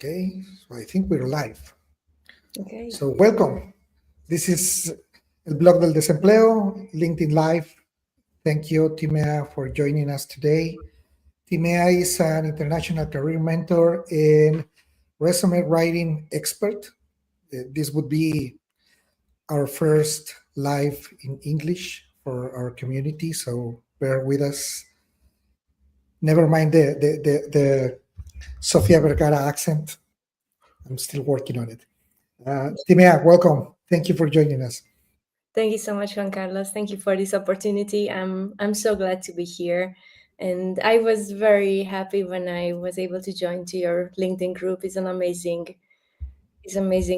Okay, so I think we're live. Okay. So welcome. This is El Blog del Desempleo, LinkedIn Live. Thank you, Timea, for joining us today. Timea is an international career mentor and resume writing expert. This would be our first live in English for our community, so bear with us. Never mind the Sofia Vergara accent. I'm still working on it. Timea, welcome. Thank you for joining us. Thank you so much, Juan Carlos. Thank you for this opportunity. I'm so glad to be here. And I was very happy when I was able to join to your LinkedIn group. It's amazing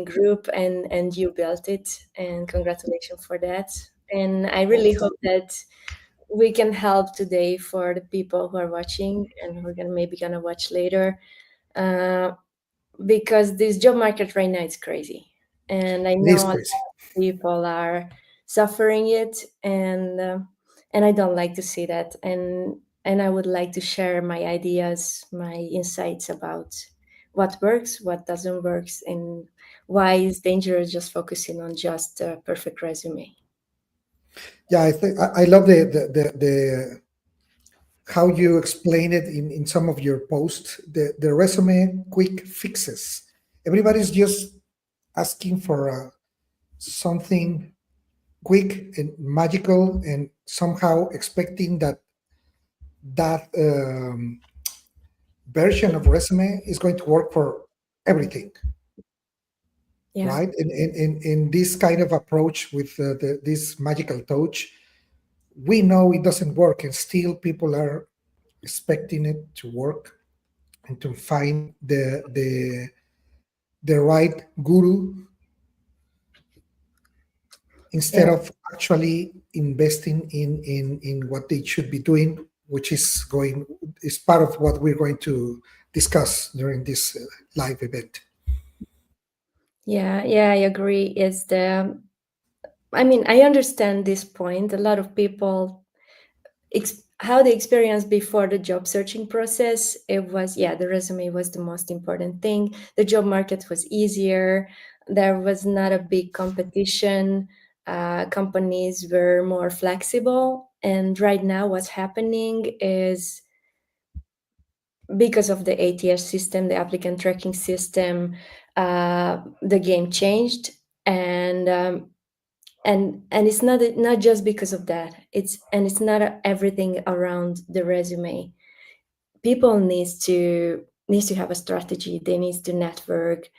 group and you built it, and congratulations for that. And I really hope that we can help today for the people who are watching and who are maybe gonna watch later. Uh, because this job market right now is crazy, and I It is know a lot crazy. of people are suffering it, and I don't like to see that, and I would like to share my ideas, my insights about what works, what doesn't work, and why it's dangerous just focusing on just a perfect resume. Yeah, I think I love the how you explain it in some of your posts. The resume quick fixes. Everybody's just asking for something quick and magical, and somehow expecting that version of resume is going to work for everything, Yeah. right? In this kind of approach with this magical touch, we know it doesn't work, and still people are expecting it to work and to find the right guru instead Yeah. of actually investing in what they should be doing, which is part of what we're going to discuss during this live event. Yeah, I agree. I mean, I understand this point. A lot of people how the experience before the job searching process, it was, yeah, the resume was the most important thing. The job market was easier. There was not a big competition. Companies were more flexible, and right now what's happening is because of the ATS system, the applicant tracking system, the game changed, and and it's not just because of that. It's not everything around the resume. People needs to have a strategy. They needs to network.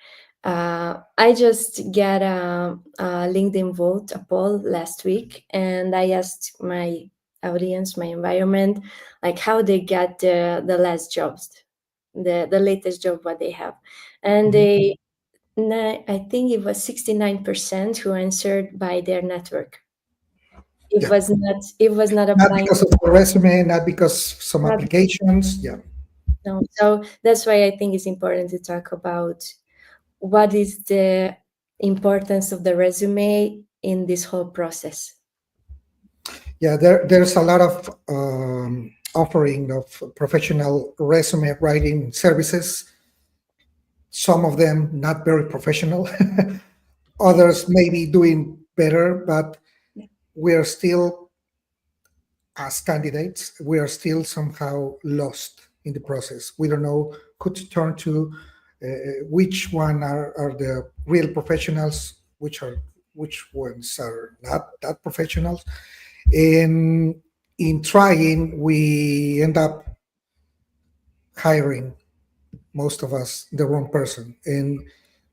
I just get a LinkedIn vote, a poll last week, and I asked my audience, my environment, like how they get the last jobs, the latest job what they have, and Mhm. I think it was 69% who answered by their network. It Yeah, was not. It was not not applying. because of the resume, not because some Not, applications. Yeah, no. So that's why I think it's important to talk about what is the importance of the resume in this whole process. yeah. There's a lot of offering of professional resume writing services. Some of them not very professional. Others maybe doing better, but we are still, as candidates, we are still somehow lost in the process. We don't know who to turn to, which one are the real professionals, which ones are not that professionals. And in trying, we end up hiring, most of us, the wrong person, and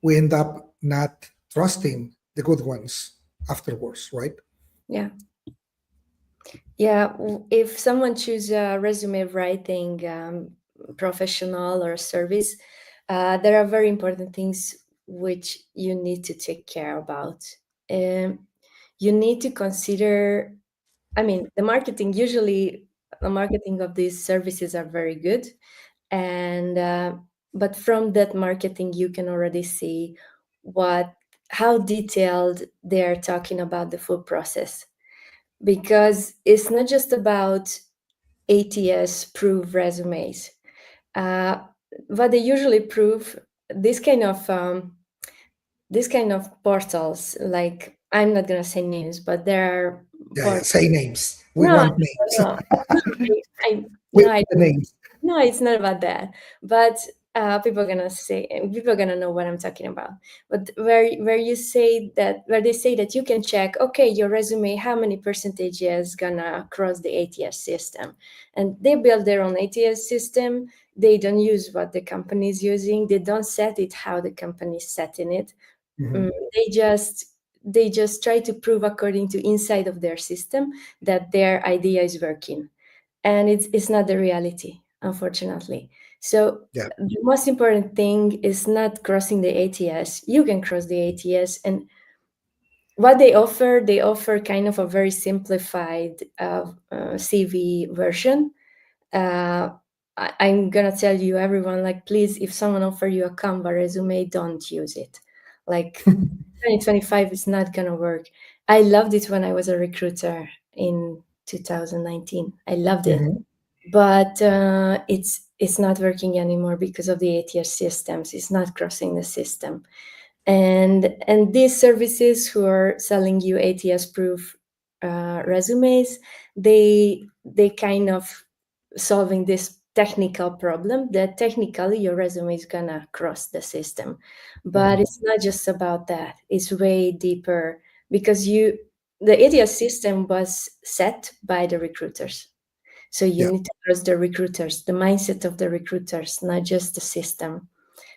we end up not trusting the good ones afterwards, right? Yeah, yeah. If someone choose a resume writing professional or service, there are very important things which you need to take care about. Um, you need to consider. I mean, the marketing of these services are very good, and but from that marketing you can already see what how detailed they are talking about the full process, because it's not just about ATS proof resumes. uh, what they usually prove this kind of portals, like, I'm not gonna say names, but there are Yeah, say names. We no, want names. no, no, I We no, want the names. no, it's not about that. But people are gonna know what I'm talking about. But where you say that, where they say that you can check, okay, your resume, how many percentage is gonna cross the ATS system, and they build their own ATS system. They don't use what the company is using. They don't set it how the company is setting it. Mhm. They just try to prove according to inside of their system that their idea is working, and it's not the reality, unfortunately. So Yeah. the most important thing is not crossing the ATS. You can cross the ATS, and what they offer kind of a very simplified CV version. I'm gonna tell you, everyone, like, please, if someone offer you a Canva resume, don't use it. Like, 2025 is not gonna work. I loved it when I was a recruiter in 2019. I loved it, Mhm. but it's not working anymore because of the ATS systems. It's not crossing the system, and these services who are selling you ATS proof resumes, they kind of solving this technical problem that technically your resume is gonna cross the system, but Mhm. it's not just about that. It's way deeper, because the ATS system was set by the recruiters, so you Yeah. need to trust the recruiters, the mindset of the recruiters, not just the system.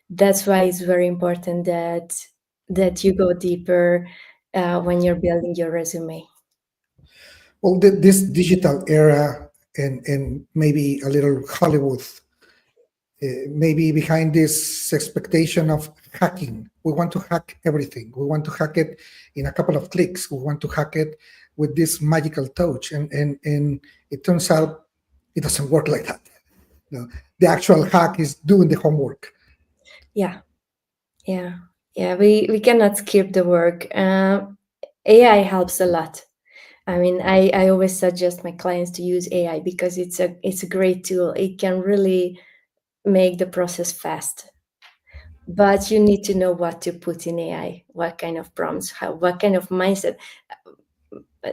That's why it's very important that you go deeper when you're building your resume. Well, this digital era and maybe a little Hollywood, maybe behind this expectation of hacking. We want to hack everything. We want to hack it in a couple of clicks. We want to hack it with this magical touch. And it turns out it doesn't work like that. No, the actual hack is doing the homework. Yeah, yeah, yeah. We cannot skip the work. AI helps a lot. I mean, I always suggest my clients to use AI because it's a great tool. It can really make the process fast. But you need to know what to put in AI, what kind of prompts, what kind of mindset.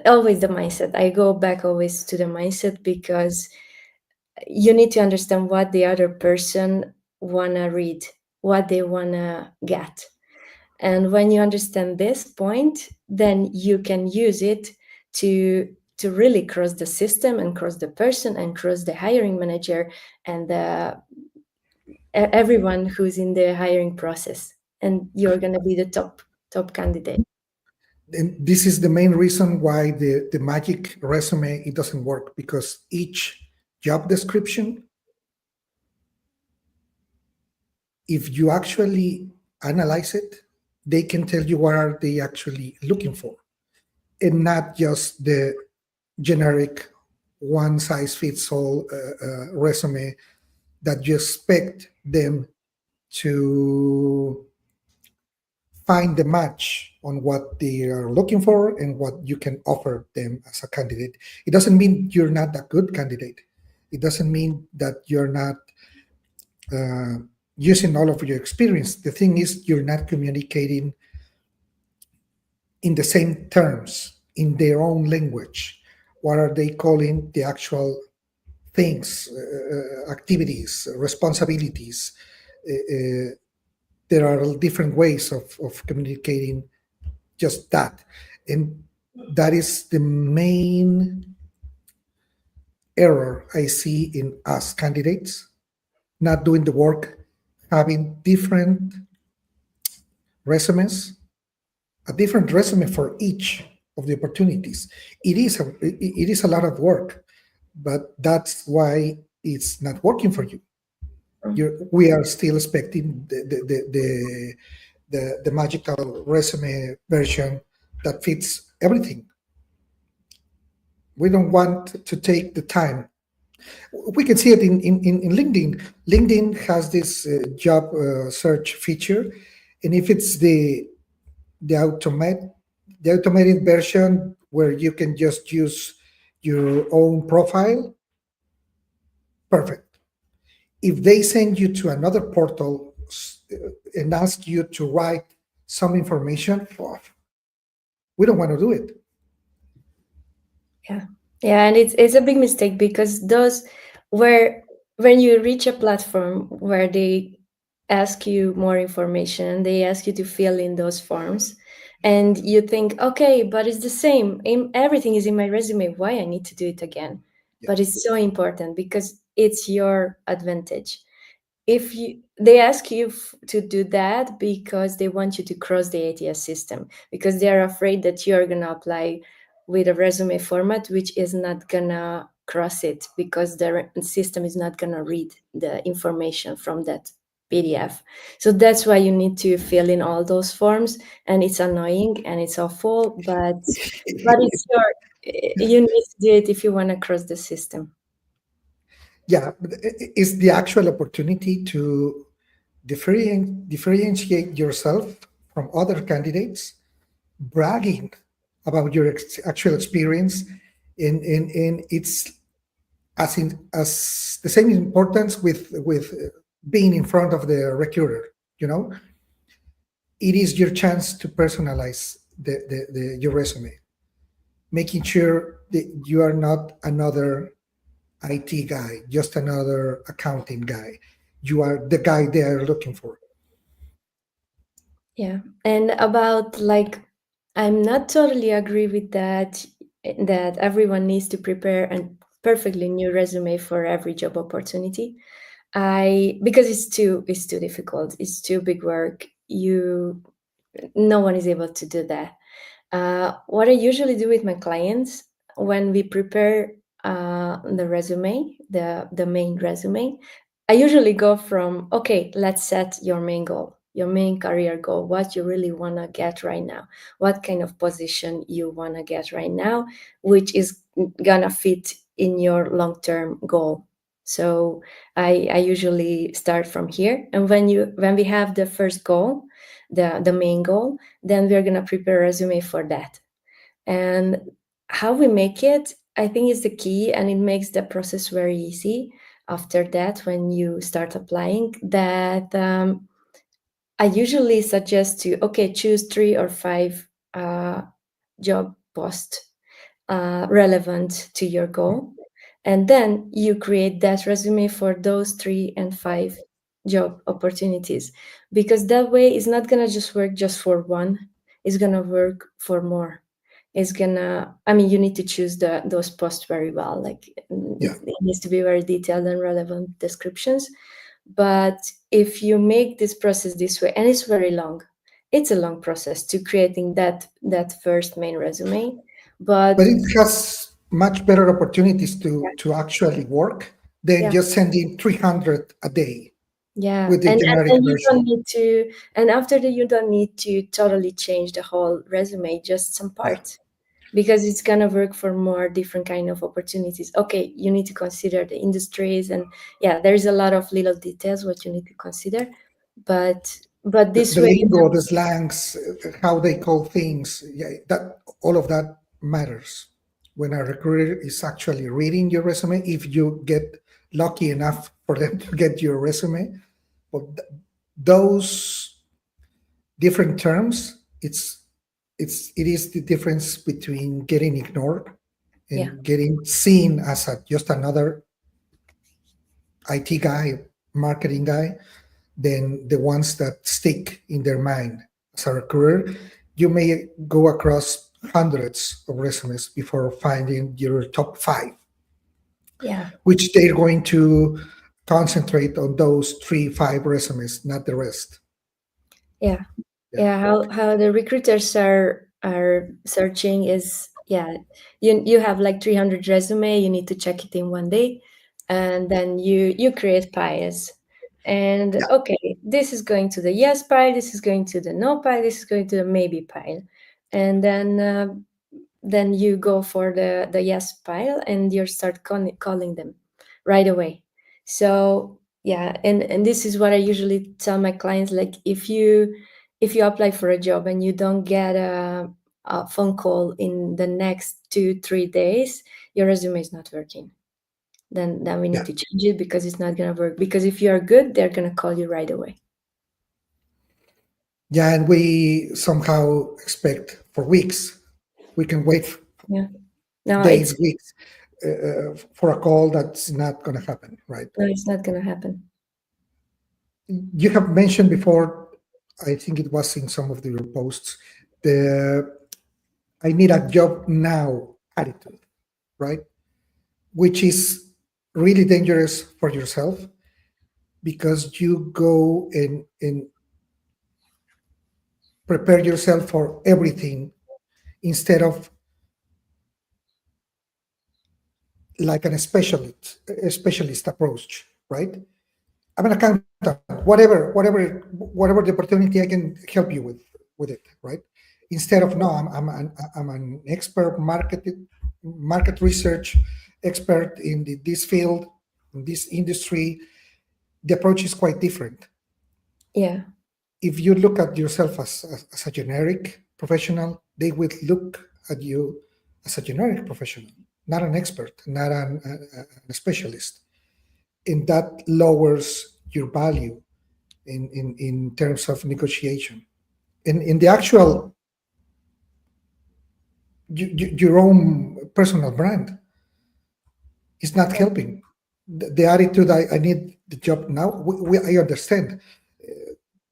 Always the mindset. I go back always to the mindset, because you need to understand what the other person wanna read, what they wanna get. And when you understand this point, then you can use it to really cross the system and cross the person and cross the hiring manager and everyone who's in the hiring process. And you're gonna be the top candidate. And this is the main reason why the magic resume it doesn't work, because each job description, if you actually analyze it, they can tell you what are they actually looking for, and not just the generic one size fits all resume that you expect them to find the match on what they are looking for and what you can offer them as a candidate. It doesn't mean you're not a good candidate. It doesn't mean that you're not uh, using all of your experience. The thing is, you're not communicating in the same terms, in their own language. What are they calling the actual things, activities, responsibilities? There are different ways of communicating just that. And that is the main error I see in us candidates, not doing the work, having different resumes, a different resume for each of the opportunities. It is a lot of work, but that's why it's not working for you. We are still expecting the magical resume version that fits everything. We don't want to take the time. We can see it in LinkedIn. LinkedIn has this job search feature, and if it's the automate the automated version where you can just use your own profile, perfect. If they send you to another portal and ask you to write some information, we don't want to do it. Yeah, and it's a big mistake because those where when you reach a platform where they ask you more information, they ask you to fill in those forms, and you think, okay, but it's the same. Everything is in my resume. Why I need to do it again? Yeah. But it's so important because it's your advantage. If they ask you to do that because they want you to cross the ATS system, because they are afraid that you're going to apply with a resume format which is not going to cross it, because the system is not going to read the information from that PDF. So that's why you need to fill in all those forms, and it's annoying and it's awful, but it's your, you need to do it if you want to cross the system. Yeah, but it's the actual opportunity to differentiate yourself from other candidates, bragging about your actual experience, and it's as the same importance with being in front of the recruiter. You know, it is your chance to personalize your resume, making sure that you are not another IT guy, just another accounting guy. You are the guy they are looking for. Yeah. And about like, I'm not totally agree with that, that everyone needs to prepare a perfectly new resume for every job opportunity. Because it's too difficult. It's too big work. No one is able to do that. What I usually do with my clients when we prepare the resume, the main resume, I usually go from, okay, let's set your main goal, your main career goal, what you really want to get right now, what kind of position you want to get right now, which is gonna fit in your long-term goal. So I usually start from here, and when we have the first goal, the main goal, then we're going to prepare a resume for that. And how we make it, I think, is the key, and it makes the process very easy after that when you start applying. That I usually suggest to, okay, choose 3 or 5 job posts relevant to your goal, and then you create that resume for those 3 and 5 job opportunities, because that way it's not gonna just work just for one, it's gonna work for more. It's gonna, I mean, you need to choose those posts very well, like Yeah. it needs to be very detailed and relevant descriptions. But if you make this process this way, and it's very long, it's a long process to creating that first main resume, but But it has much better opportunities to actually work than yeah. just sending 300 a day Yeah, with the and generic then you version. don't need to, and after that, you don't need to totally change the whole resume, just some Yeah. parts, because it's gonna work for more different kind of opportunities. Okay, you need to consider the industries, and yeah, there's a lot of little details what you need to consider, but this The way, lingo, the slangs, how they call things, yeah, that all of that matters when a recruiter is actually reading your resume. If you get lucky enough for them to get your resume, but those different terms, it is the difference between getting ignored yeah, and getting seen as just another IT guy, marketing guy, than the ones that stick in their mind. As a recruiter, you may go across hundreds of resumes before finding your top 5, yeah. which they're going to concentrate on those 3, 5 resumes, not the rest. Yeah. Yeah. Yeah, how the recruiters are searching is, yeah, you have like 300 resume, you need to check it in one day, and then you create piles. And Yeah. okay, this is going to the yes pile, this is going to the no pile, this is going to the maybe pile. And then you go for the yes pile, and you start calling them right away. So yeah, and this is what I usually tell my clients, like if you apply for a job and you don't get a phone call in the next 2-3 days, your resume is not working. Then we need Yeah. to change it, because it's not going to work, because if you are good, they're going to call you right away. Yeah, and we somehow expect for weeks. We can wait Yeah. No, days, weeks for a call that's not going to happen, right? it's not gonna happen. You have mentioned before, I think it was in some of your posts, the I need a job now attitude, right? Which is really dangerous for yourself because you go and prepare yourself for everything instead of like a specialist approach, right? I'm an accountant, whatever the opportunity, I can help you with it, right? Instead of no, I'm an expert market research expert in this field, in this industry. The approach is quite different. Yeah. If you look at yourself as a generic professional, they will look at you as a generic professional, not an expert, not a specialist. And that lowers your value in terms of negotiation. In the actual, your own personal brand is not helping. The attitude, I need the job now, I understand.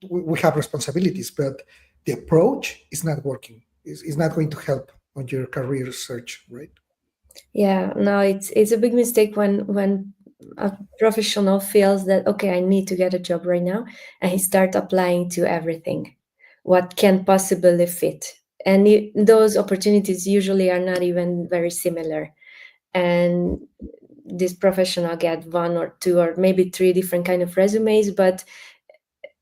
We have responsibilities, but the approach is not working. Is not going to help on your career search, right? Yeah, no, it's a big mistake when a professional feels that okay, I need to get a job right now, and he start applying to everything, what can possibly fit, and those opportunities usually are not even very similar, and this professional get one or two or maybe three different kind of resumes, but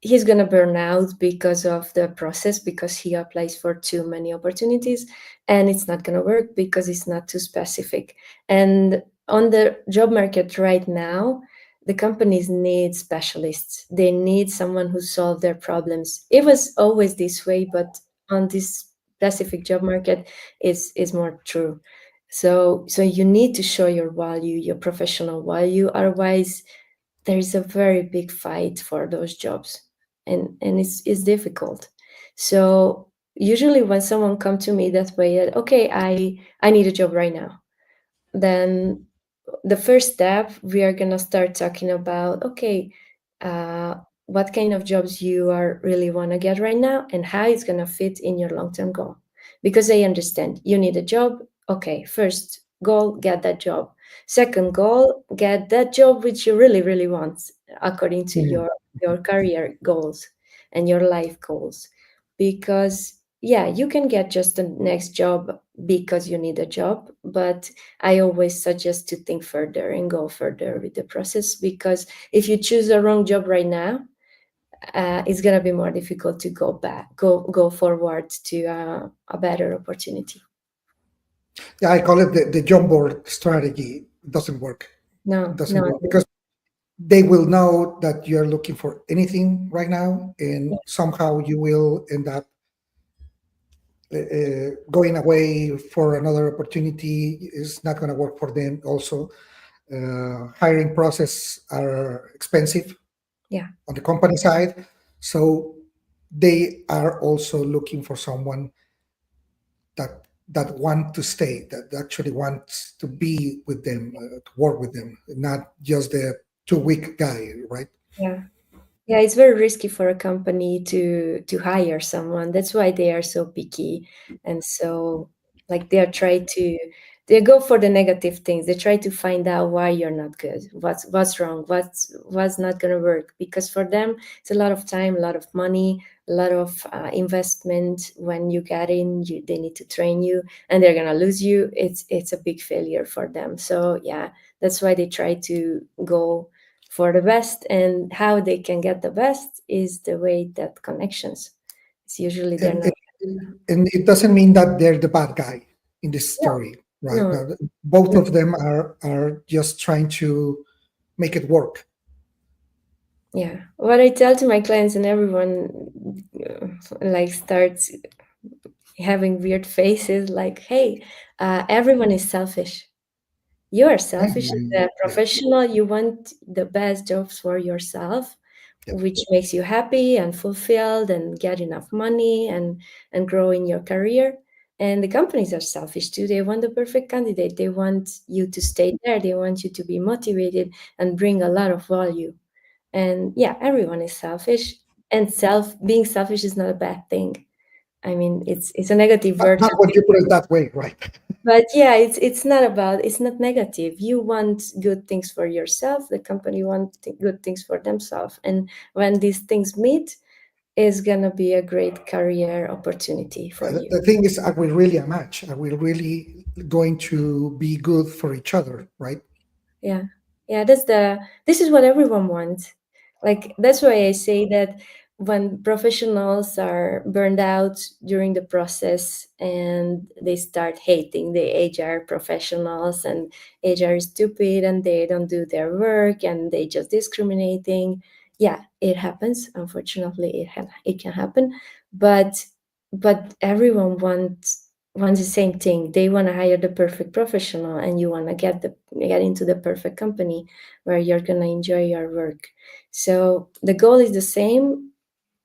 he's going to burn out because of the process because he applies for too many opportunities and it's not going to work because it's not too specific. And on the job market right now, the companies need specialists. They need someone who solve their problems. It was always this way, but on this specific job market is more true. So you need to show your value, your professional value, otherwise there is a very big fight for those jobs, and it's difficult. So usually when someone come to me that way, okay, I need a job right now, then the first step we are going to start talking about, okay, uh, what kind of jobs you are really want to get right now and how it's going to fit in your long-term goal, because I understand you need a job. Okay, first goal, get that job. Second goal, get that job which you really really want according to Mm. your career goals and your life goals. Because yeah, you can get just the next job because you need a job, but I always suggest to think further and go further with the process, because if you choose a wrong job right now, it's gonna be more difficult to go forward to a better opportunity. Yeah, I call it the job board strategy. It doesn't work. It No, doesn't no, work because they will know that you're looking for anything right now, and somehow you will end up going away for another opportunity is not going to work for them. Also, hiring process are expensive yeah, on the company side, so they are also looking for someone that want to stay, that actually wants to be with them, to work with them, not just the 2 week guy, right? yeah. Yeah, it's very risky for a company to hire someone. That's why they are so picky, and so like they are trying to they go for the negative things. They try to find out why you're not good, what's wrong, what's not gonna work. Because for them, it's a lot of time, a lot of money, a lot of investment. When you get in, they need to train you, and they're gonna lose you. It's a big failure for them. So yeah, that's why they try to go for the best, and how they can get the best is the way that connections, it's usually they're and, not. and it doesn't mean that they're the bad guy in this No, story, right? no, Now, both no. of them are just trying to make it work. Yeah, what I tell to my clients and everyone like starts having weird faces like, hey, everyone is selfish. You are Yeah, selfish as a yeah. professional. You want the best jobs for yourself. Yeah. which makes you happy and fulfilled and get enough money and grow in your career. And the companies are selfish too. They want the perfect candidate. They want you to stay there. They want you to be motivated and bring a lot of value. And yeah, everyone is selfish. And being selfish is not a bad thing. I mean, it's a negative word, Not when you put it that way, right? but yeah, it's not negative. You want good things for yourself. The company want good things for themselves, and when these things meet, it's gonna be a great career opportunity for you. The thing is, are we really a match? Are we really going to be good for each other, right? Yeah, yeah, this is what everyone wants. Like, that's why I say that when professionals are burned out during the process and they start hating the HR professionals, and HR is stupid and they don't do their work and they just discriminating. Yeah, it happens. Unfortunately, it can happen, but everyone wants the same thing. They want to hire the perfect professional, and you want to get into the perfect company where you're going to enjoy your work. So the goal is the same.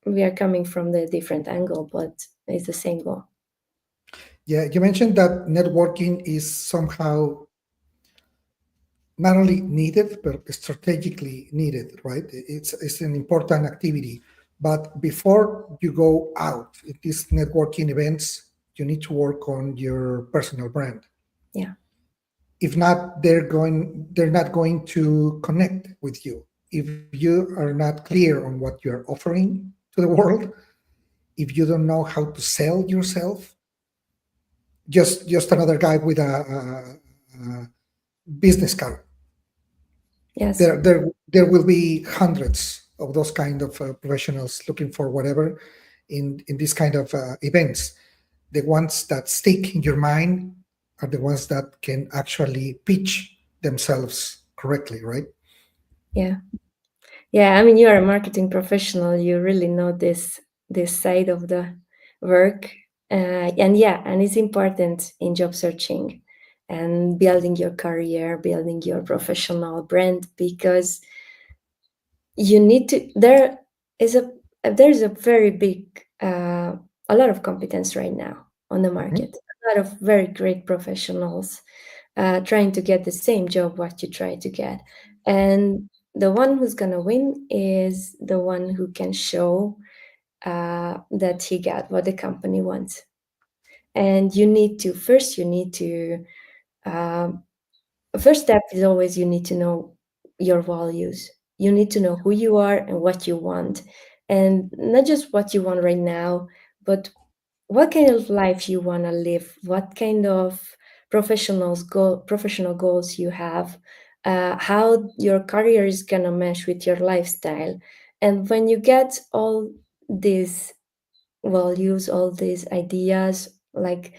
We are coming from the different angle, but it's the same goal. Yeah, you mentioned that networking is somehow not only needed but strategically needed, right? It's an important activity. But before you go out at these networking events, you need to work on your personal brand. Yeah, If not, they're not going to connect with you. If you are not clear on what you're offering to the world, if you don't know how to sell yourself, just another guy with a business card. yes, There will be hundreds of those kind of professionals looking for whatever in this kind of events. The ones that stick in your mind are the ones that can actually pitch themselves correctly, right? yeah. Yeah, I mean, you're a marketing professional. You really know this side of the work, and yeah, and it's important in job searching and building your career, building your professional brand, because you need to. Is a there's a very big, a lot of competence right now on the Mhm. market. A lot of very great professionals trying to get the same job what you try to get. And the one who's going to win is the one who can show that he got what the company wants. And you need to, um, first step is always you need to know your values. You need to know who you are and what you want. And not just what you want right now, but what kind of life you want to live, what kind of professional goals you have, how your career is going to mesh with your lifestyle. And when you get all these values, all these ideas, like,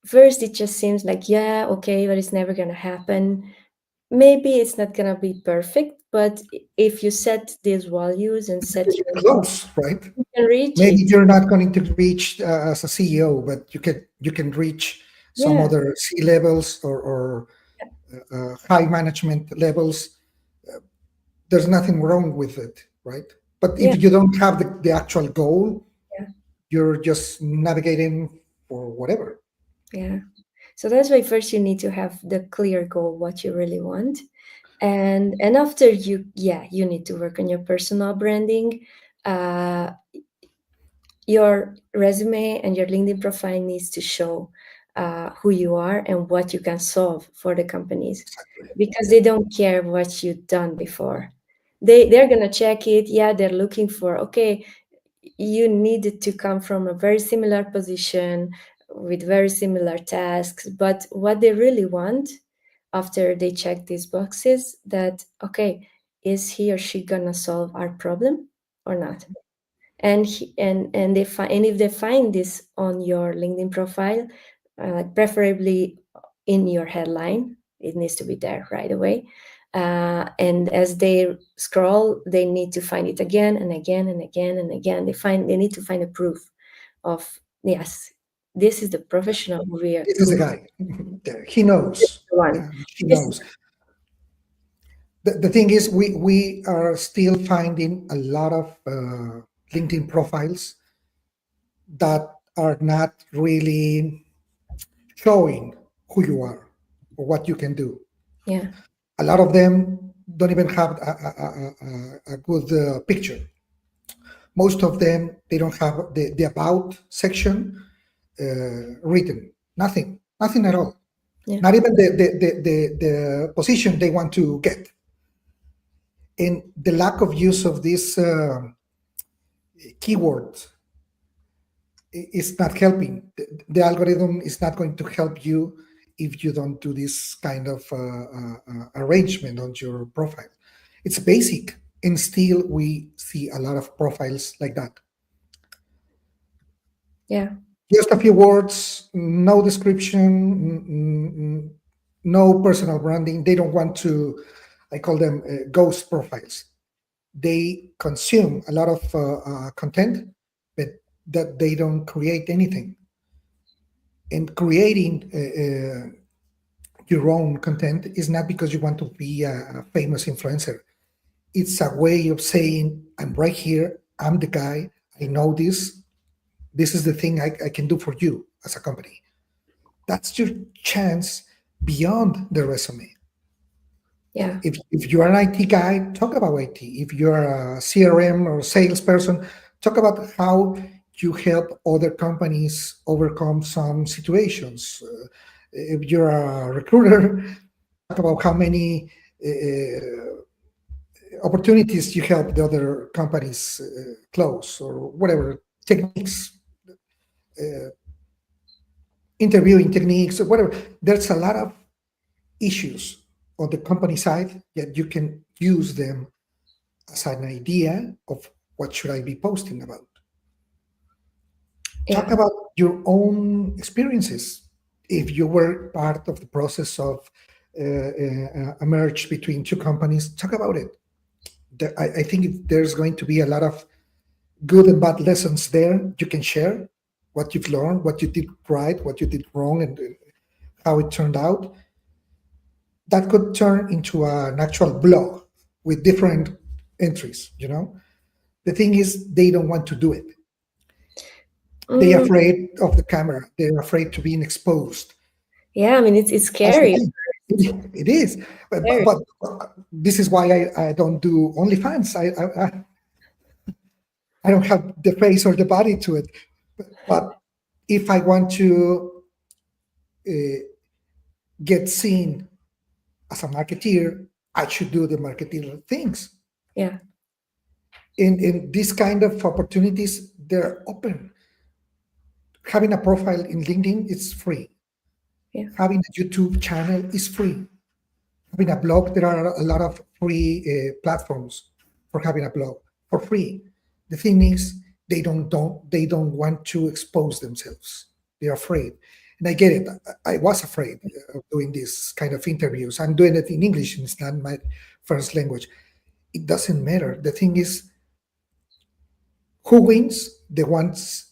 first it just seems like, yeah, okay, but it's never going to happen. Maybe it's not going to be perfect, but if you set these values and set your goals, Close, right? you can reach Maybe it. you're not going to reach as a CEO, but you can reach some Yeah, other C levels or high management levels. There's nothing wrong with it, right? But yeah, if you don't have the actual goal, yeah, you're just navigating for whatever. yeah. So that's why first you need to have the clear goal, what you really want. And after you need to work on your personal branding. Uh, your resume and your LinkedIn profile needs to show who you are and what you can solve for the companies, because they don't care what you've done before. They're gonna check it. Yeah, they're looking for, okay, you needed to come from a very similar position with very similar tasks, but what they really want after they check these boxes, that, okay, is he or she gonna solve our problem or not? And they find, and if they find this on your LinkedIn profile, like preferably in your headline, it needs to be there right away. And as they scroll, they need to find it again and again and again and again. They need to find a proof of, yes, this is the professional This is who a is guy. He knows. the one. Yeah, he This, knows. The thing is, we are still finding a lot of LinkedIn profiles that are not really showing who you are or what you can do. Yeah. A lot of them don't even have a good picture. Most of them, they don't have the about section written. Nothing at all. Yeah. Not even the position they want to get. And the lack of use of this keyword is not helping. The algorithm is not going to help you if you don't do this kind of arrangement on your profile. It's basic, and still we see a lot of profiles like that. Yeah. Just a few words, no description, no personal branding. They don't want to, I call them ghost profiles. They consume a lot of content, but that they don't create anything. And creating your own content is not because you want to be a famous influencer. It's a way of saying, I'm right here, I'm the guy, I know this. This is the thing I can do for you as a company. That's your chance beyond the resume. Yeah. If you're an IT guy, talk about IT. If you're a CRM or salesperson, talk about how you help other companies overcome some situations. If you're a recruiter, talk about how many opportunities you help the other companies close, or whatever techniques, uh, interviewing techniques, or whatever. There's a lot of issues on the company side that you can use them as an idea of what should I be posting about. Talk Yeah. about your own experiences. If you were part of the process of a merge between two companies, talk about it. I think there's going to be a lot of good and bad lessons there. You can share what you've learned, what you did right, what you did wrong, and how it turned out. That could turn into an actual blog with different entries. The thing is, they don't want to do it. They're Mm, afraid of the camera. They're afraid to being exposed. yeah. I mean, it's That's the scary. thing. It is. Scary. But this is why I don't do OnlyFans. I don't have the face or the body to it. But if I want to uh, get seen as a marketeer, I should do the marketeer things. Yeah. In this kind of opportunities, they're open. Having a profile in LinkedIn is free. Yeah. Having a YouTube channel is free. Having a blog, there are a lot of free platforms for having a blog for free. The thing is, they don't want to expose themselves. They're afraid, and I get it. I was afraid of doing this kind of interviews. I'm doing it in English, and it's not my first language. It doesn't matter. The thing is, who wins? The ones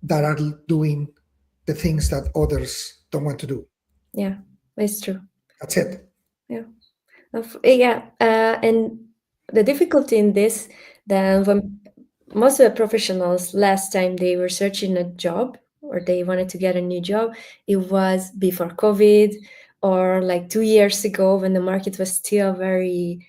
that are doing the things that others don't want to do. Yeah. It's true. That's it. Yeah. Yeah. And the difficulty in this, then when most of the professionals last time they were searching a job or they wanted to get a new job, it was before COVID or like 2 years ago when the market was still very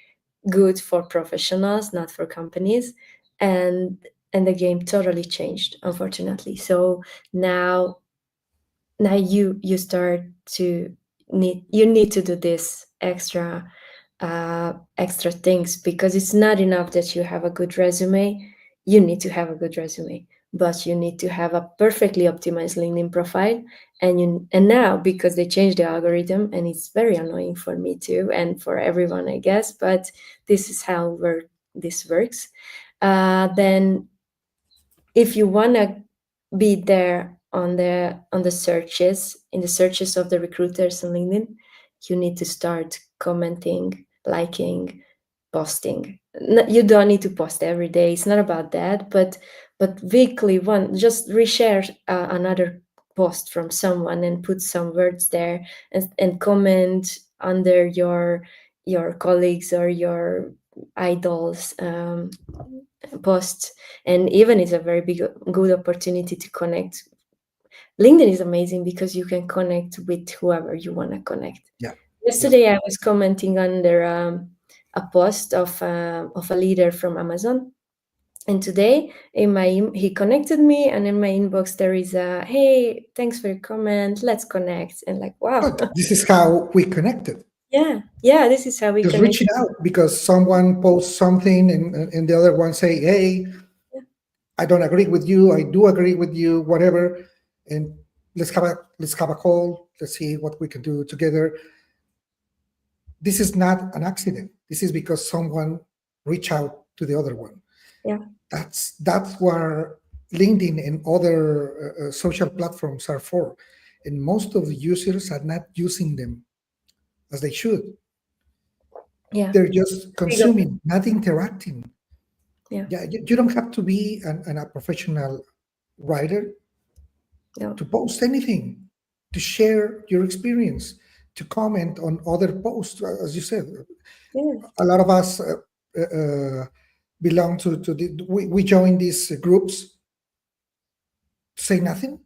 good for professionals, not for companies. And the game totally changed, unfortunately. So now you start to need to do this extra things, because it's not enough that you have a good resume. You need to have a good resume, but you need to have a perfectly optimized LinkedIn profile. And now, because they changed the algorithm, and it's very annoying for me too and for everyone, I guess, but this is how this works. Then if you want to be there on the searches, in the searches of the recruiters on LinkedIn, you need to start commenting, liking, posting. You don't need to post every day. It's not about that, but weekly one, just reshare another post from someone and put some words there, and comment under your colleagues or your idols posts, and even it's a very big good opportunity to connect. LinkedIn is amazing because you can connect with whoever you want to connect. Yeah. Yesterday I was commenting under a post of a leader from Amazon, and today he connected me, and in my inbox there is a, hey, thanks for your comment, let's connect. And like, wow. But this is how we connected. Yeah, this is how we Just connect. reaching out because someone posts something and the other one say, hey, Yeah. I don't agree with you, I do agree with you, whatever, and let's have a call, let's see what we can do together. This is not an accident. This is because someone reached out to the other one. Yeah. That's where LinkedIn and other social platforms are for, and most of the users are not using them as they should. Yeah. They're just Big up. consuming, not interacting. Yeah. Yeah, you don't have to be a professional writer No. to post anything, to share your experience, to comment on other posts. As you said, Yeah. a lot of us belong to we join these groups to say nothing.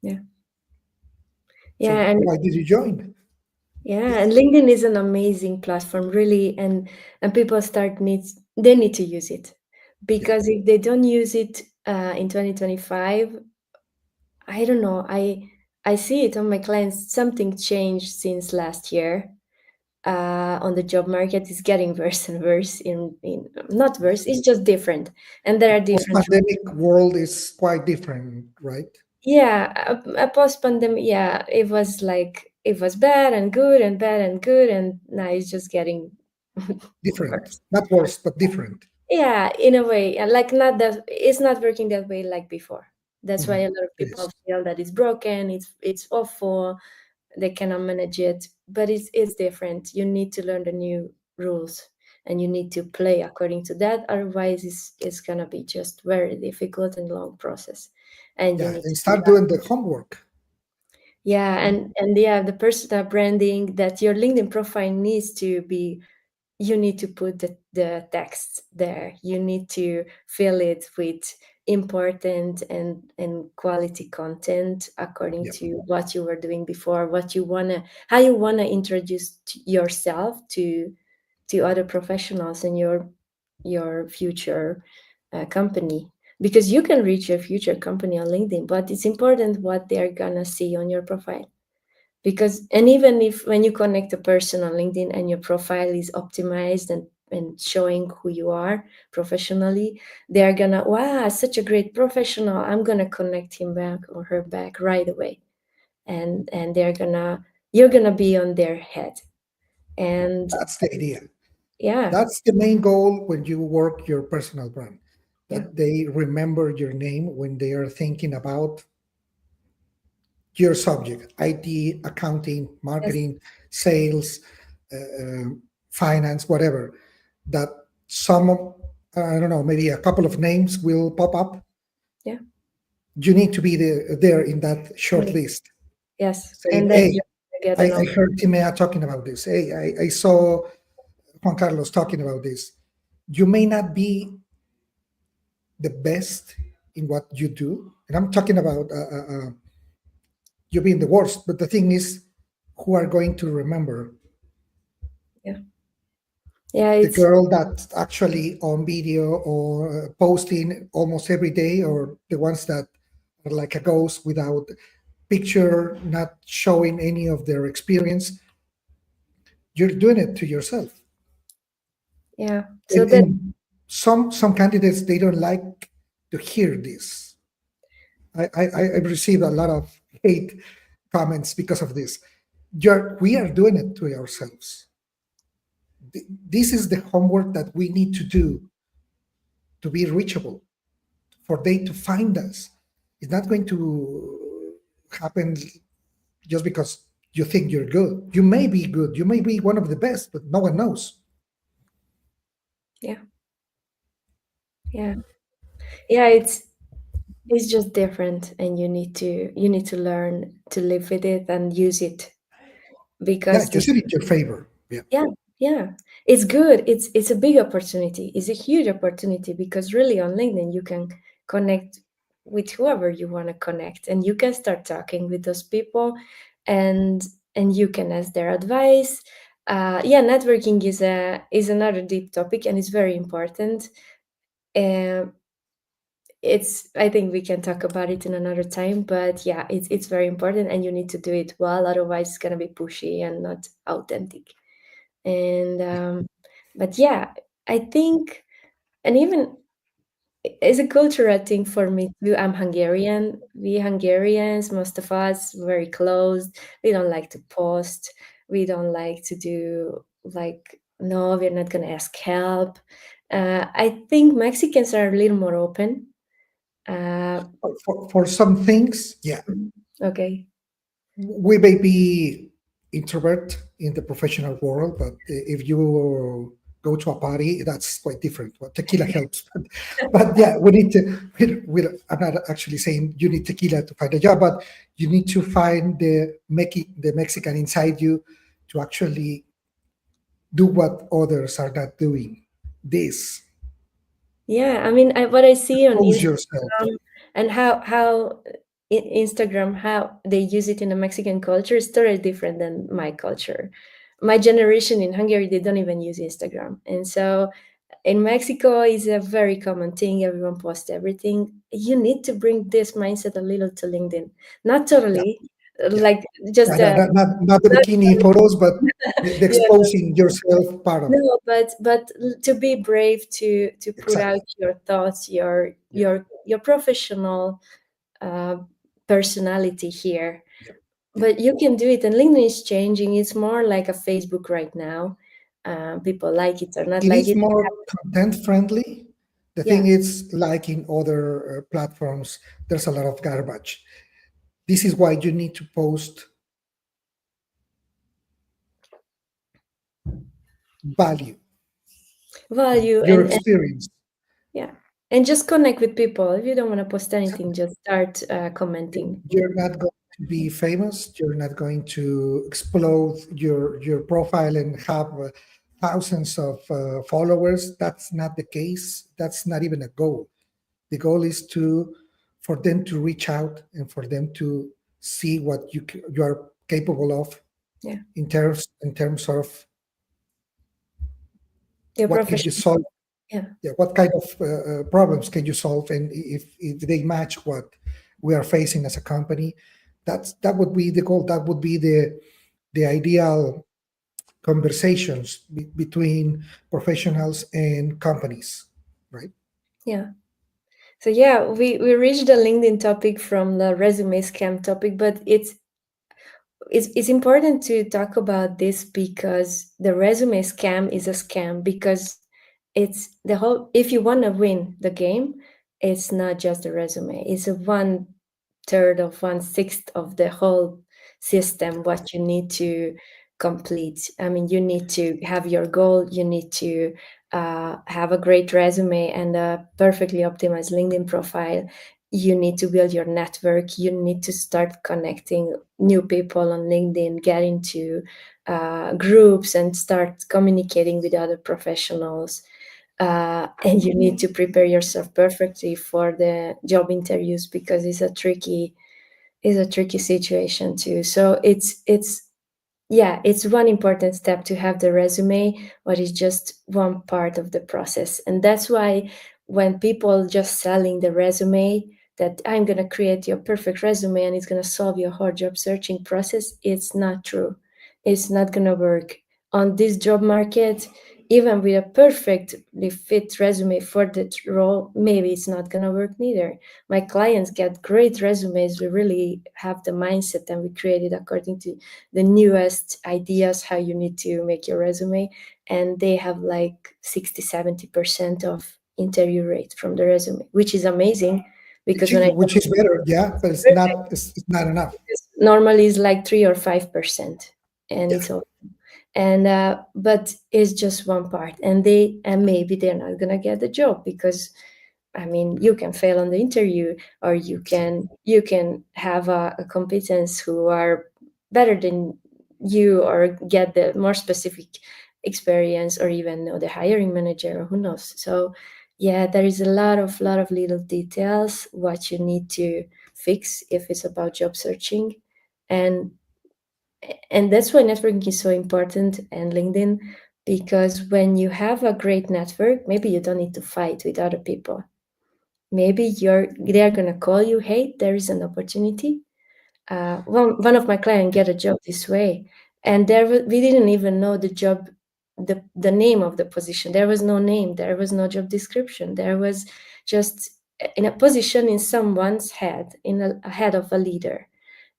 Yeah. So Yeah. And why did you join? yeah, and LinkedIn is an amazing platform, really, and people they need to use it, Yeah, because if they don't use it in 2025, I don't know. I see it on my clients. Something changed since last year. On the job market is getting worse and worse. In not worse, it's just different, and there are different. post-pandemic world is quite different, right? Yeah, a post-pandemic, yeah, it was like it was bad and good and bad and good, and now it's just getting Different, worse. not worse, but different. Yeah, in a way, and like not that it's not working that way like before. That's why Mhm. a lot of It people is. feel that it's broken, it's awful, they cannot manage it, but it's different. You need to learn the new rules, and you need to play according to that. Otherwise, it's gonna be just very difficult and long process, and you Yeah, need and to do start that. doing the homework. Yeah, and yeah, the personal branding that your LinkedIn profile needs to be, you need to put the text there. You need to fill it with important and quality content according Yeah, to what you were doing before, what you wanna, how you wanna introduce yourself to other professionals in your future company, because you can reach your future company on LinkedIn, but it's important what they're gonna see on your profile. Because, and even if when you connect a person on LinkedIn and your profile is optimized and showing who you are professionally, they're gonna, wow, such a great professional, I'm gonna connect him back or her back right away. And you're gonna be on their head. And that's the idea. yeah. That's the main goal when you work your personal brand, Yeah. that they remember your name when they are thinking about your subject: IT, accounting, Yes. marketing, sales, finance, whatever. That I don't know, maybe a couple of names will pop up. Yeah. You need to be there in that short Mm. list Yes, saying, and then hey, you get I, an I offer. heard Timea talking about this. Hey, I saw Juan Carlos talking about this. You may not be the best in what you do. And I'm talking about you being the worst. But the thing is, who are going to remember Yeah. Yeah, the it's girl that's actually on video or posting almost every day, or the ones that are like a ghost without picture, not showing any of their experience? You're doing it to yourself. yeah. So And, that and some candidates, they don't like to hear this. I've received a lot of hate comments because of this. We are doing it to ourselves. This is the homework that we need to do to be reachable, for they to find us. It's not going to happen just because you think you're good. You may be good, you may be one of the best, but no one knows. yeah, yeah. Yeah, it's just different, and you need to learn to live with it and use it. Yeah, because use it in your favor. Yeah. yeah, yeah, it's good. It's a big opportunity. It's a huge opportunity because really on LinkedIn you can connect with whoever you want to connect, and you can start talking with those people, and you can ask their advice. Yeah, networking is another deep topic, and it's very important. Um, it's I think we can talk about it in another time, but yeah, it's very important, and you need to do it well. Otherwise, it's gonna be pushy and not authentic. And but yeah, I think, and even it's a cultural thing for me too. I'm Hungarian. We Hungarians, most of us, very closed. We don't like to post. We don't like to do like, no, we're not gonna ask help. I think Mexicans are a little more open. uh, For some things, yeah, okay. we may be introvert in the professional world, but if you go to a party, that's quite different. Well, tequila helps, but yeah, we need to. I'm not actually saying you need tequila to find a job, but you need to find the Mexican inside you to actually do what others are not doing. This Yeah, I mean, what I see on expose yourself. Instagram and how Instagram, how they use it in the Mexican culture is totally different than my culture. My generation in Hungary, they don't even use Instagram, and so in Mexico is a very common thing. Everyone posts everything. You need to bring this mindset a little to LinkedIn, not Yeah, totally, yeah. like just Not the not, bikini photos, but the yeah, exposing yourself part of it. no, but to be brave to put Exactly. out your thoughts, your Yeah, your professional uh, personality here. yeah, yeah. But you can do it, and LinkedIn is changing. It's more like a Facebook right now. People like it or not It like is it. more content friendly. The Yeah, thing is, like in other platforms, there's a lot of garbage. This is why you need to post value, value your and experience. yeah, and just connect with people. If you don't want to post anything, just start commenting. You're not going to be famous. You're not going to explode your profile and have thousands of followers. That's not the case. That's not even a goal. The goal is to for them to reach out and for them to see what you are capable of Yeah, in terms of your what can you profession. solve. Yeah, Yeah, what kind of problems can you solve, and if they match what we are facing as a company, that would be the goal. That would be the ideal conversations between professionals and companies, right? yeah. So yeah, we reached the LinkedIn topic from the resume scam topic, but it's important to talk about this because the resume scam is a scam because it's the whole if you want to win the game, it's not just the resume, it's a one third of one sixth of the whole system what you need to complete. I mean, you need to have your goal, you need to have a great resume and a perfectly optimized LinkedIn profile. You need to build your network, you need to start connecting new people on LinkedIn, get into groups and start communicating with other professionals. And you need to prepare yourself perfectly for the job interviews because it's a tricky situation too. So it's yeah, it's one important step to have the resume, but it's just one part of the process. And that's why when people just selling the resume that I'm going to create your perfect resume and it's going to solve your whole job searching process, it's not true. It's not going to work on this job market. Even with a perfectly fit resume for that role, maybe it's not going to work neither. My clients get great resumes. We really have the mindset and we create it according to the newest ideas how you need to make your resume, and they have like 60-70% of interview rate from the resume, which is amazing because when I Which is better, yeah, but it's not enough. normally it's like 3 or 5%, and Yeah, it's all, and but it's just one part, and maybe they're not gonna get the job because I mean, you can fail on the interview, or you can have a competence who are better than you or get the more specific experience, or even know the hiring manager, or who knows. So yeah, there is a lot of little details what you need to fix if it's about job searching. and and that's why networking is so important, and LinkedIn, because when you have a great network, maybe you don't need to fight with other people. Maybe they're gonna call you, hey, there is an opportunity. One of my clients get a job this way, and we didn't even know the job, the name of the position. There was no name, there was no job description. There was just in a position in someone's head, in a head of a leader.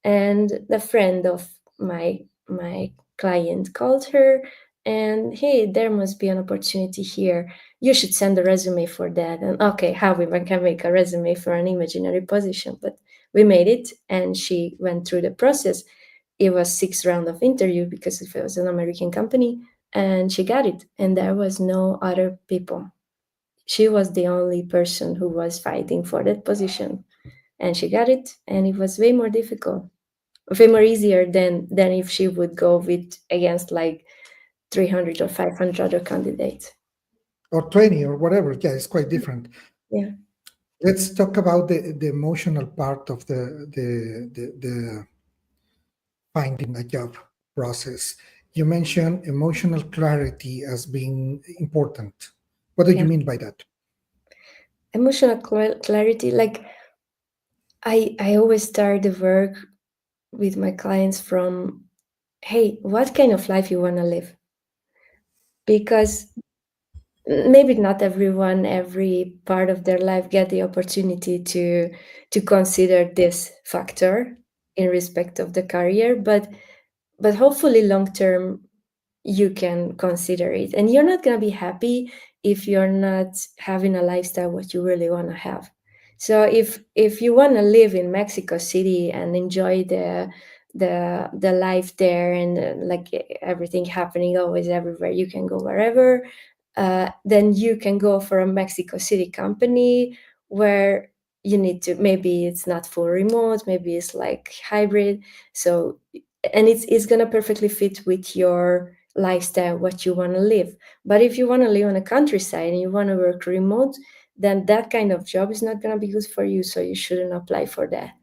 And the friend of my client called her, and hey, there must be an opportunity here, you should send a resume for that. And okay, how we can make a resume for an imaginary position? But we made it, and she went through the process. It was 6 rounds of interview, because it was an American company, and she got it, and there was no other people. She was the only person who was fighting for that position, and she got it, and it was way more difficult, way more easier than if she would go with against like 300 or 500 other candidates. Or 20 or whatever. Yeah, it's quite different. Yeah. Let's talk about the emotional part of the finding a job process. You mentioned emotional clarity as being important. What do you Yeah. mean by that? Emotional clarity, like I always start the work with my clients from, hey, what kind of life you want to live? Because maybe not everyone, every part of their life get the opportunity to consider this factor in respect of the career, but hopefully long term you can consider it, and you're not going to be happy if you're not having a lifestyle what you really want to have. So if you want to live in Mexico City and enjoy the life there, and like everything happening always everywhere, you can go wherever, then you can go for a Mexico City company where you need to, maybe it's not full remote, maybe it's like hybrid. So, and it's gonna perfectly fit with your lifestyle, what you want to live. But if you want to live on a countryside and you want to work remote, then that kind of job is not gonna be good for you. So you shouldn't apply for that.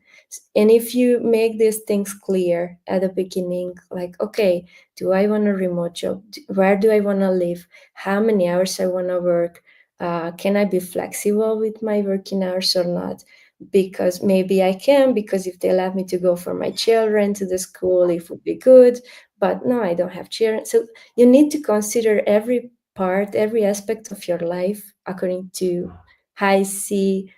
And if you make these things clear at the beginning, like, okay, do I want a remote job? Where do I want to live? How many hours I want to work? Can I be flexible with my working hours or not? Because maybe I can, because if they let me to go for my children to the school, it would be good. But no, I don't have children. So you need to consider every part, every aspect of your life according to how I see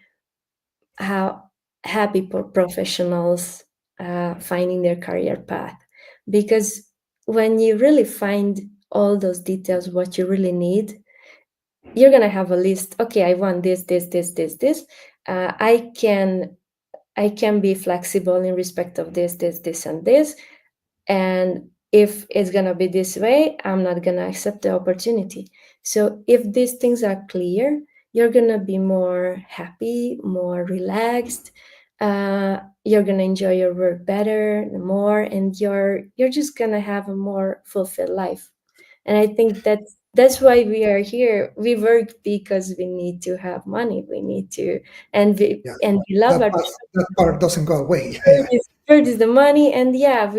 how happy professionals finding their career path. Because when you really find all those details, what you really need, you're gonna have a list. Okay, I want this, this, this, this, this. I can be flexible in respect of this, this, this, and this. And if it's gonna be this way, I'm not gonna accept the opportunity. So if these things are clear, you're gonna be more happy, more relaxed. You're gonna enjoy your work better, more, and you're just gonna have a more fulfilled life. And I think that's why we are here. We work because we need to have money. We need to, Yeah, and we love our that part doesn't go away. Yeah, first is the money. And yeah,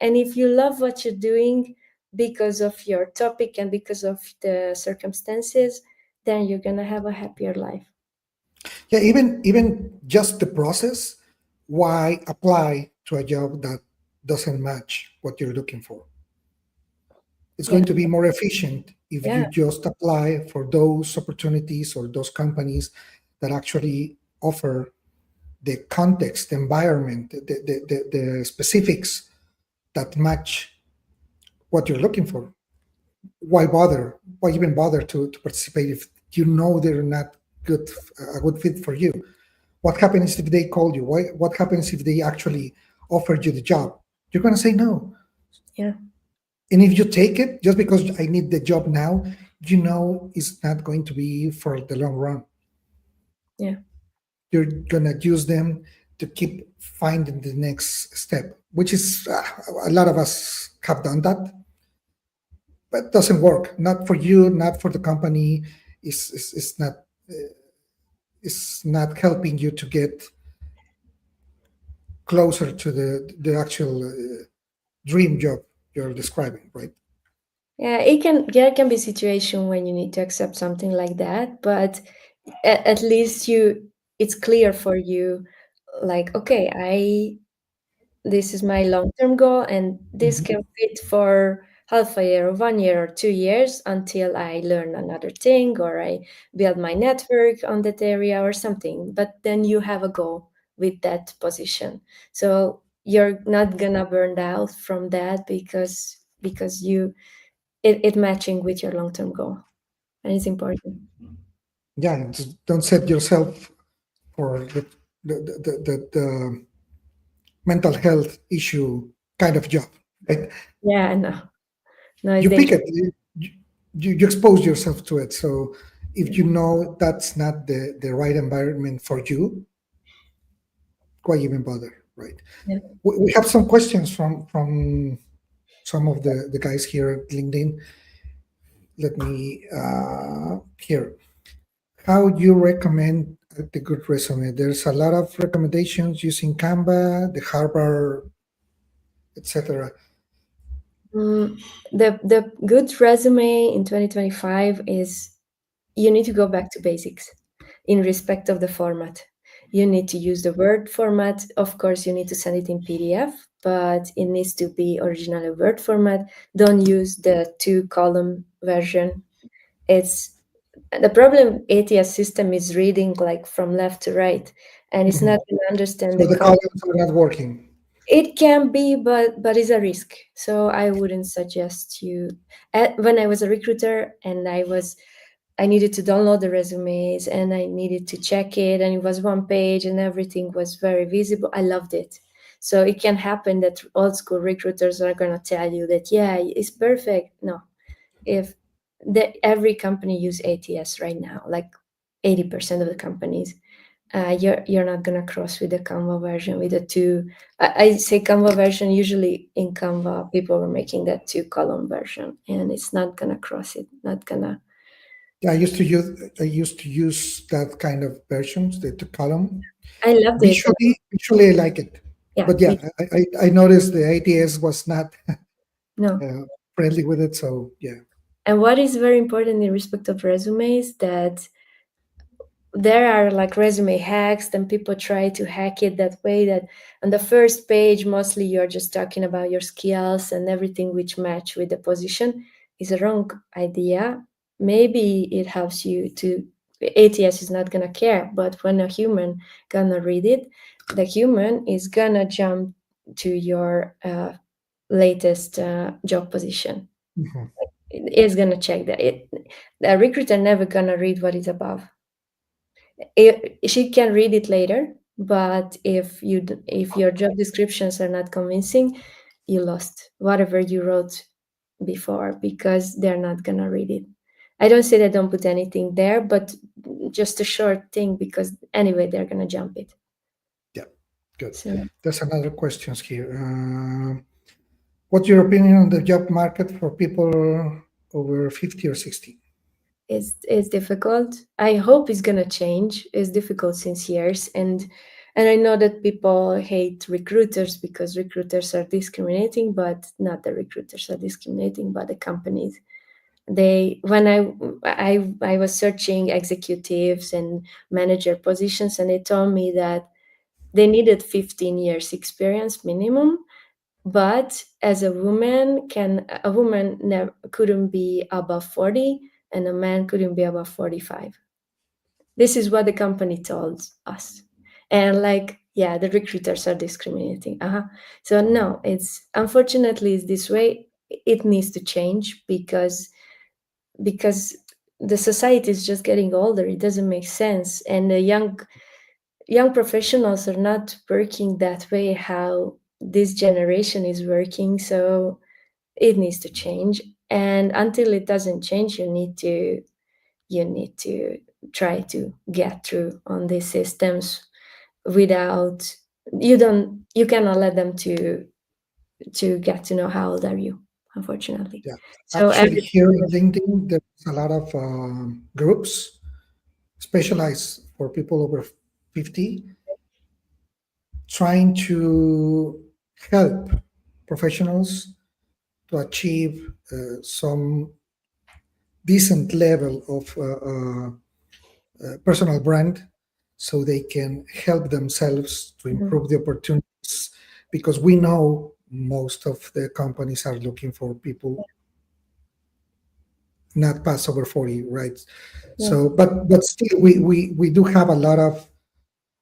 and if you love what you're doing because of your topic and because of the circumstances, then you're gonna have a happier life. yeah. Even just the process. Why apply to a job that doesn't match what you're looking for? It's Yeah, going to be more efficient if yeah, you just apply for those opportunities or those companies that actually offer the context, the environment, the specifics that match what you're looking for. Why bother? Why even bother to participate if you know they're not good, a good fit for you? What happens if they call you? What happens if they actually offered you the job? You're going to say no. yeah, And if you take it just because I need the job now, you know it's not going to be for the long run. yeah, You're going to use them to keep finding the next step, which is a lot of us have done that, but it doesn't work. Not for you, not for the company. It's not it's not helping you to get closer to the actual dream job you're describing, right? Yeah, there can be situation when you need to accept something like that, but at least it's clear for you, like, okay, this is my long-term goal, and this Mhm. can fit for half a year or 1 year or 2 years until I learn another thing or I build my network on that area or something. But then you have a goal with that position, so you're not gonna burn out from that because it matching with your long-term goal, and it's important. Yeah, and just don't set yourself for the mental health issue kind of job, right? Yeah, no, it's You pick dangerous. it, you expose yourself to it. So if you know that's not the right environment for you, why even bother, right? Yeah. We have some questions from some of the guys here at LinkedIn. Let me here. How do you recommend the good resume? There's a lot of recommendations using Canva, the Harvard, etc. Mm, the good resume in 2025 is you need to go back to basics in respect of the format. You need to use the Word format. Of course, you need to send it in PDF, but it needs to be originally Word format. Don't use the two-column version. It's the problem. ATS system is reading like from left to right, and it's not Mhm. going to understand So the the column. columns are not working. It can be, but it's a risk. So I wouldn't suggest you. When I was a recruiter and I needed to download the resumes and I needed to check it, and it was one page and everything was very visible. I loved it. So it can happen that old school recruiters are gonna tell you that yeah, it's perfect. No, if every company use ATS right now, like 80% of the companies, you're not gonna cross with the Canva version with the two. I say Canva version. Usually in Canva, people were making that two-column version, and it's not gonna cross it. Not gonna. Yeah, I used to use that kind of versions, the column. I loved it. Visually, I like it. Yeah, But yeah, I noticed the ATS was not no. uh, friendly with it. So yeah. And what is very important in respect of resumes that there are like resume hacks, and people try to hack it that way that on the first page mostly you're just talking about your skills and everything which match with the position is a wrong idea. Maybe it helps you to ATS is not gonna care, but when a human gonna read it, the human is gonna jump to your latest job position. Mhm. It is gonna check that. The recruiter never gonna read what is above. She can read it later, but if your job descriptions are not convincing, you lost whatever you wrote before because they're not gonna read it. I don't say that don't put anything there, but just a short thing because anyway they're gonna jump it. Yeah, good. So There's another questions here. What's your opinion on the job market for people over 50 or 60? it's difficult. I hope it's gonna change. It's difficult since years, and I know that people hate recruiters because recruiters are discriminating, but not the recruiters are discriminating, but the companies. They when I was searching executives and manager positions, and they told me that they needed 15 years experience minimum, but as a woman couldn't be above 40 and a man couldn't be above 45. This is what the company told us. And like, yeah, the recruiters are discriminating. So no, it's unfortunately it's this way. It needs to change because the society is just getting older. It doesn't make sense. And the young professionals are not working that way how this generation is working. So it needs to change, and until it doesn't change you need to try to get through on these systems without you cannot let them to get to know how old are you, unfortunately. Yeah. So Actually, every here in LinkedIn, there's a lot of groups specialized for people over 50, trying to help professionals to achieve some decent level of personal brand, so they can help themselves to Mhm. improve the opportunities, because we know most of the companies are looking for people not past over 40, right? Yeah. So but still we do have a lot of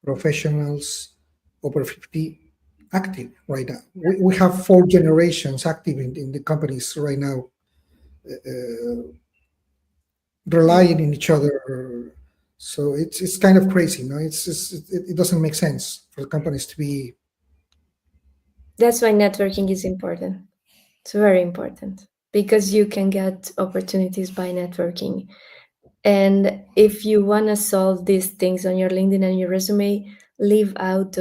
professionals over 50 active right now. We have four generations active in the companies right now, relying on each other. So it's kind of crazy, no? It's just, it doesn't make sense for the companies to be. That's why networking is important. It's very important because you can get opportunities by networking. And if you want to solve these things on your LinkedIn and your resume, leave out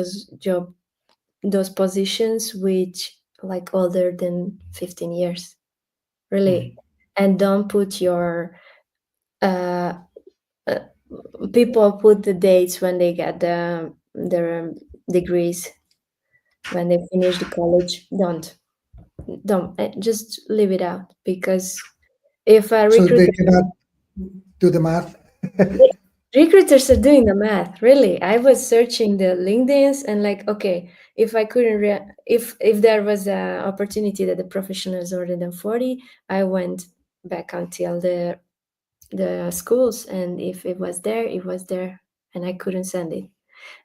those positions which like older than 15 years, really. Mhm. And don't put your uh, uh, people put the dates when they get their degrees, when they finish the college. Don't just leave it out, because if a So they recruiter cannot do the math. recruiters are doing the math, really. I was searching the LinkedIn's and like, okay, if I couldn't if there was a opportunity that the professional is older than 40, I went back until the schools, and if it was there, it was there, and I couldn't send it.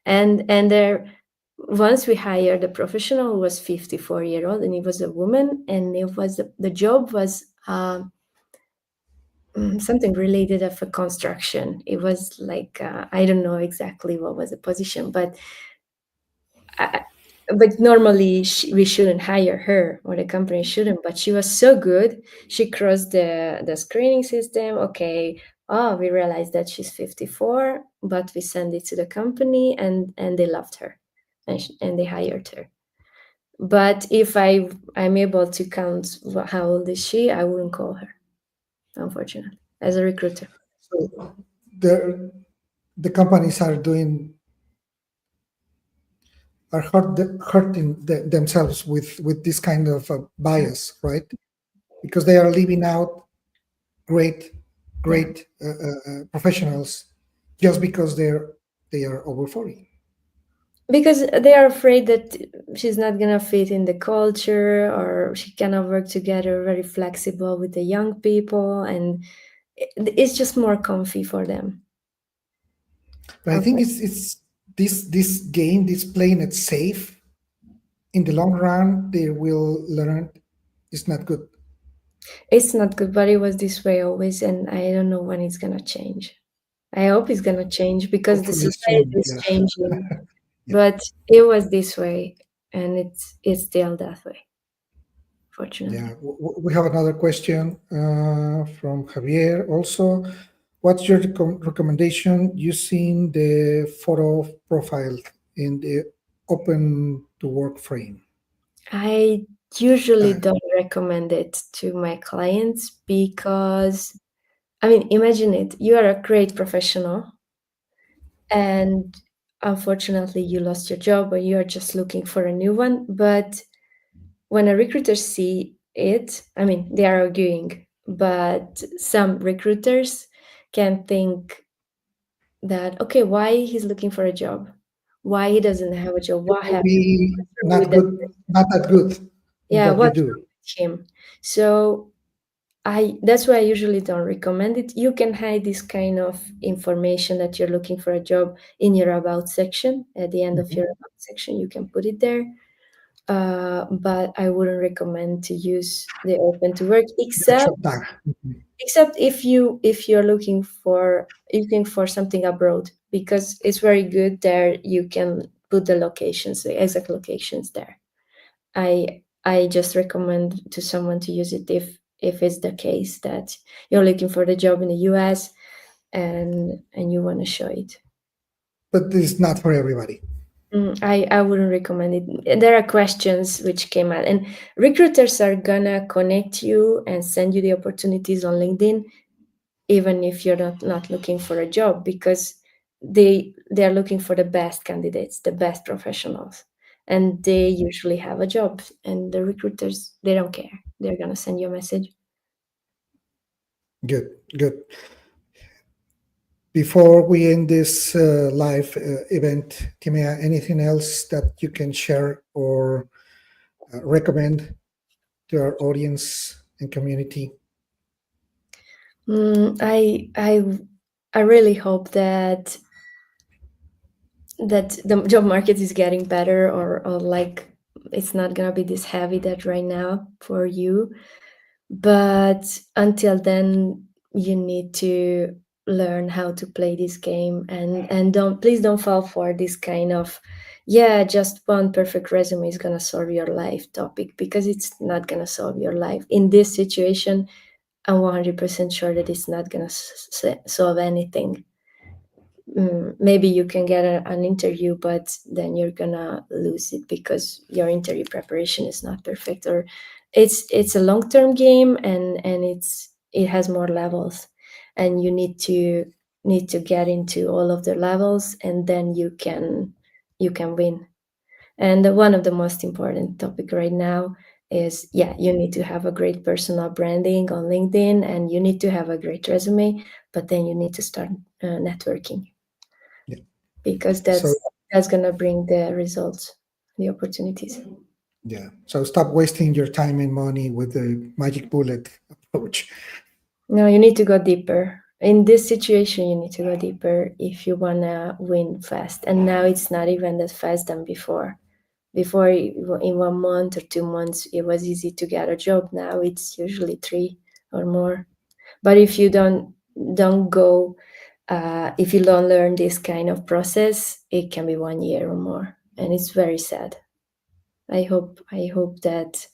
And there, once we hired a professional who was 54-year-old, and it was a woman, and it was the job was something related of a construction. It was like I don't know exactly what was the position, I, but normally we shouldn't hire her, or the company shouldn't. But she was so good; she crossed the screening system. Okay, oh, we realized that she's 54, but we sent it to the company, and they loved her, and they hired her. But if I'm able to count how old is she, I wouldn't call her, unfortunately, as a recruiter. So the companies are doing, are hurting themselves with this kind of bias, right? Because they are leaving out great Yeah. great professionals just because they are over 40. Because they are afraid that she's not gonna fit in the culture, or she cannot work together very flexible with the young people, and it's just more comfy for them. But I think it's this game, this playing it safe, in the long run they will learn it's not good. It's not good, but it was this way always, and I don't know when it's gonna change. I hope it's gonna change because the Hopefully society soon, is yeah. changing, Yeah. but it was this way, and it's still that way, Yeah, fortunately. we have another question from Javier also. What's your recommendation using the photo profile in the open to work frame? I usually Uh, don't recommend it to my clients because, I mean, imagine it. You are a great professional, and unfortunately, you lost your job, or you are just looking for a new one. But when a recruiter see it, I mean, they are arguing, but some recruiters can think that, okay, why he's looking for a job? Why he doesn't have a job? you What may happened? be What's wrong not with that? good, not that good in Yeah, what you what's wrong do. with him? So I that's why I usually don't recommend it. You can hide this kind of information that you're looking for a job in your about section. At the end of your Mhm. about section, you can put it there. But I wouldn't recommend to use the open to work, The except actual tag. Mhm. if you're looking for something abroad, because it's very good there. You can put the locations, the exact locations there. I just recommend to someone to use it if it's the case that you're looking for the job in the US, and you want to show it. But it's not for everybody. I wouldn't recommend it. There are questions which came out, and recruiters are gonna connect you and send you the opportunities on LinkedIn, even if you're not looking for a job, because they are looking for the best candidates, the best professionals, and they usually have a job. And the recruiters, they don't care. They're gonna send you a message. Good, good. Before we end this live event, Timea, anything else that you can share or recommend to our audience and community? I really hope that the job market is getting better, or like it's not gonna be this heavy that right now for you. But until then, you need to learn how to play this game, and please don't fall for this kind of, yeah, just one perfect resume is gonna solve your life topic, because it's not gonna solve your life in this situation. I'm 100% sure that it's not gonna solve anything. Maybe you can get an interview, but then you're gonna lose it because your interview preparation is not perfect, or it's a long-term game, and it has more levels, and you need to get into all of the levels, and then you can win. And one of the most important topic right now is, yeah, you need to have a great personal branding on LinkedIn, and you need to have a great resume, but then you need to start networking, Yeah. because So that's gonna bring the results, the opportunities. yeah. So stop wasting your time and money with the magic bullet approach. No, you need to go deeper. In this situation, you need to go deeper if you wanna win fast. And now it's not even that fast than before. Before, in 1 month or 2 months, it was easy to get a job. Now it's usually 3 or more. But if you don't go, if you don't learn this kind of process, it can be 1 year or more, and it's very sad. I hope that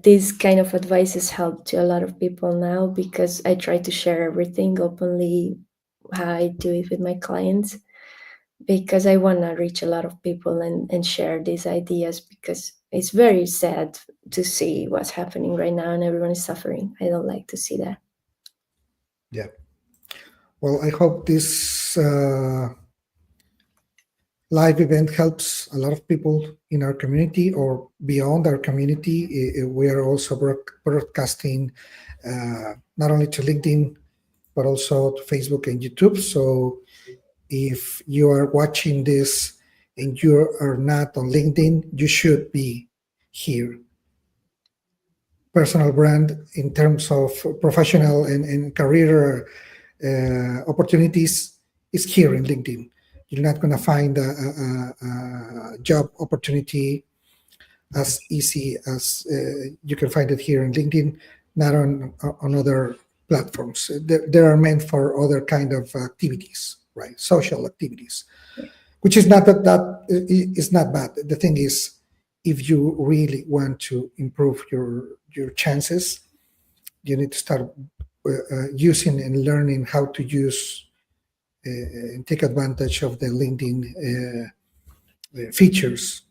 this kind of advices help to a lot of people now, because I try to share everything openly, how I do it with my clients, because I want to reach a lot of people and share these ideas, because it's very sad to see what's happening right now and everyone is suffering. I don't like to see that. Yeah. Well, I hope this live event helps a lot of people in our community or beyond our community. We are also broadcasting not only to LinkedIn, but also to Facebook and YouTube. So if you are watching this and you are not on LinkedIn, you should be here. Personal brand in terms of professional and career opportunities is here in LinkedIn. You're not going to find a job opportunity as easy as you can find it here in LinkedIn, not on other platforms. They are meant for other kind of activities, right? Social activities, which is not that is not bad. The thing is, if you really want to improve your chances, you need to start using and learning how to use and take advantage of the LinkedIn features,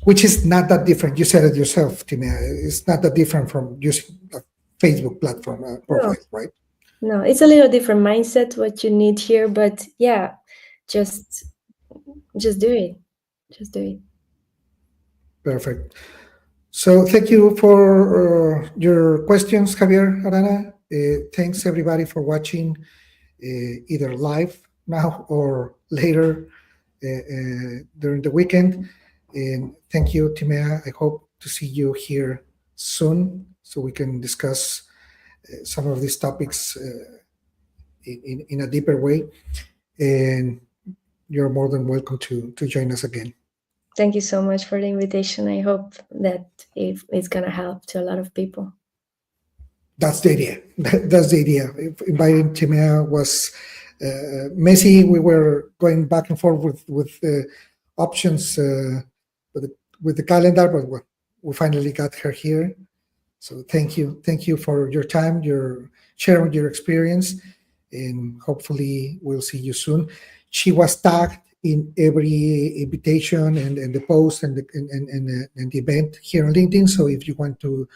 which is not that different. You said it yourself, Timea. It's not that different from using a Facebook platform profile, right? No, it's a little different mindset what you need here, but yeah, just do it. Just do it. Perfect. So thank you for your questions, Javier Arana. Thanks everybody for watching, either live now or later during the weekend. And thank you, Timea. I hope to see you here soon so we can discuss some of these topics in a deeper way. And you're more than welcome to join us again. Thank you so much for the invitation. I hope that it's going to help to a lot of people. That's the idea. That's the idea. Inviting Timea was messy. We were going back and forth with options with the calendar, but we finally got her here. So thank you for your time, your sharing your experience, and hopefully we'll see you soon. She was tagged in every invitation and the post and the event here on LinkedIn. So if you want to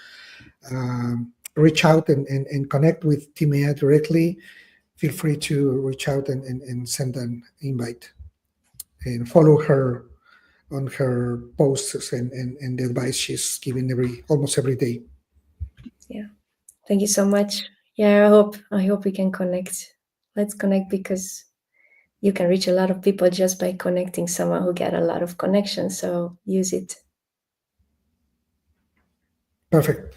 reach out and connect with Timea directly, feel free to reach out and send an invite and follow her on her posts and the advice she's giving almost every day. Yeah, thank you so much. Yeah, I hope we can connect. Let's connect, because you can reach a lot of people just by connecting someone who get a lot of connections. So use it. Perfect.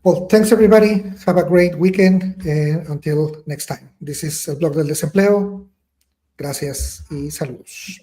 Well, thanks everybody. Have a great weekend and until next time. This is el blog del desempleo. Gracias y saludos.